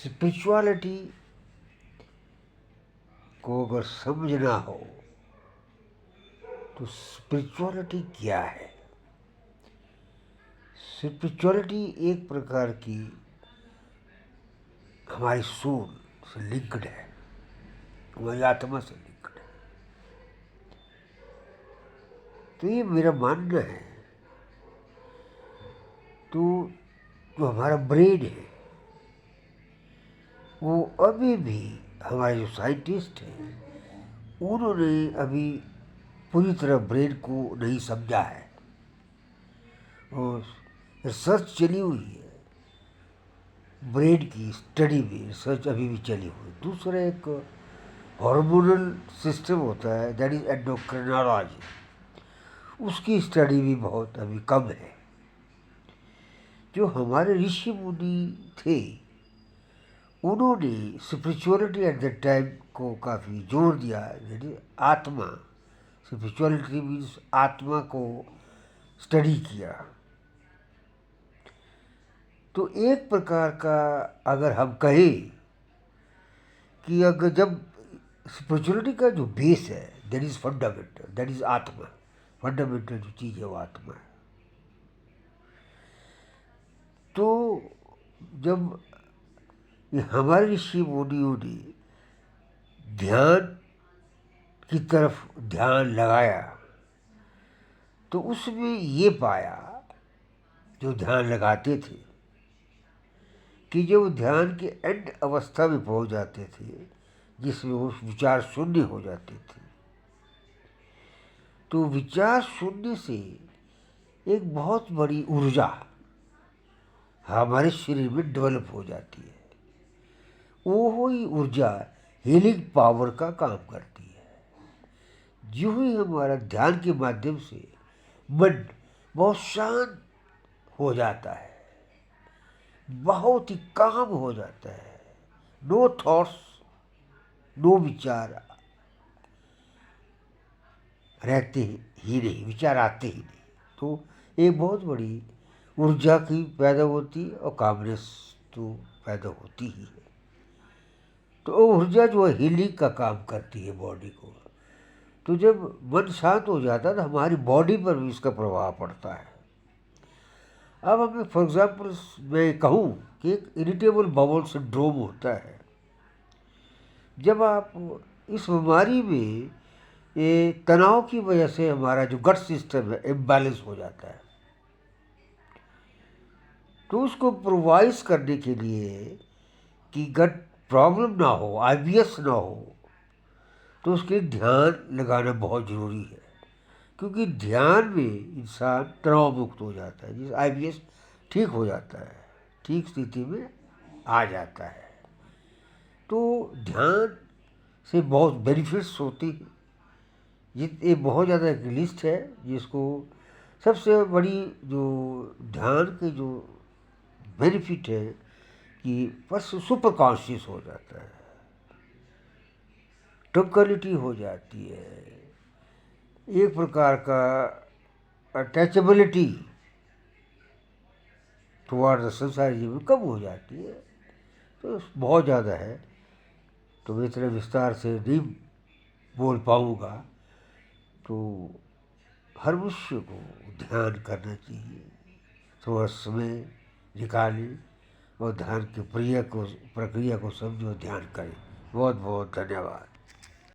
Spirituality को अगर समझना हो तो स्पिरिचुअलिटी क्या है? स्पिरिचुअलिटी एक प्रकार की हमारी सोल से लिंक्ड है, हमारी आत्मा से लिंक्ड है। तो ये मेरा मानना है। तो जो हमारा ब्रेन है वो अभी भी, हमारे जो साइंटिस्ट हैं उन्होंने अभी पूरी तरह ब्रेन को नहीं समझा है और रिसर्च चली हुई है। ब्रेन की स्टडी भी, रिसर्च अभी भी चली हुई है। दूसरा एक हार्मोनल सिस्टम होता है, दैट इज एंडोक्रिनोलॉजी, उसकी स्टडी भी बहुत अभी कम है। जो हमारे ऋषि मुनि थे उन्होंने स्पिरिचुअलिटी एट द टाइम को काफ़ी जोर दिया। यानी आत्मा, स्पिरिचुअलिटी मीन्स आत्मा को स्टडी किया। तो एक प्रकार का अगर हम कहें कि अगर जब स्पिरिचुअलिटी का जो बेस है that is fundamental, that is आत्मा, फंडामेंटल जो चीज़ है वो आत्मा है। तो जब ये हमारे ऋषि मुनियों ने ध्यान की तरफ ध्यान लगाया तो उसमें ये पाया, जो ध्यान लगाते थे, कि जब ध्यान के एंड अवस्था में पहुंच जाते थे जिसमें वो विचार शून्य हो जाते थे, तो विचार शून्य से एक बहुत बड़ी ऊर्जा हमारे शरीर में डेवलप हो जाती है। वो ही ऊर्जा हीलिंग पावर का काम करती है। जो ही हमारा ध्यान के माध्यम से मन बहुत शांत हो जाता है, बहुत ही काम हो जाता है, नो थॉट्स, नो विचार रहते ही नहीं, विचार आते ही नहीं, तो एक बहुत बड़ी ऊर्जा की पैदा होती है और कामनेस तो पैदा होती ही है। तो वो ऊर्जा जो है हीलिंग का काम करती है बॉडी को। तो जब मन शांत हो जाता है तो हमारी बॉडी पर भी इसका प्रभाव पड़ता है। अब हमें फॉर एग्जाम्पल मैं कहूँ कि एक इरिटेबल बाउल सिंड्रोम होता है। जब आप इस बीमारी में ये तनाव की वजह से हमारा जो गट सिस्टम है इम्बैलेंस हो जाता है, तो उसको प्रोवाइज करने के लिए कि गट प्रॉब्लम ना हो, आईबीएस ना हो, तो उसके ध्यान लगाना बहुत ज़रूरी है। क्योंकि ध्यान में इंसान तनाव मुक्त हो जाता है, जिस आईबीएस ठीक हो जाता है, ठीक स्थिति में आ जाता है। तो ध्यान से बहुत बेनिफिट्स होती हैं। ये बहुत ज़्यादा एक लिस्ट है जिसको सबसे बड़ी जो ध्यान के जो बेनिफिट है कि बस सुपर कॉन्शियस हो जाता है, ट्रंक्विलिटी हो जाती है, एक प्रकार का अटैचेबिलिटी टुवार्ड द संसारी जीवन कम हो जाती है। तो बहुत ज़्यादा है, तो मैं इतने विस्तार से नहीं बोल पाऊँगा। तो हर मनुष्य को ध्यान करना चाहिए, थोड़ा समय निकालें और ध्यान की प्रक्रिया को समझो, ध्यान करें। बहुत बहुत धन्यवाद।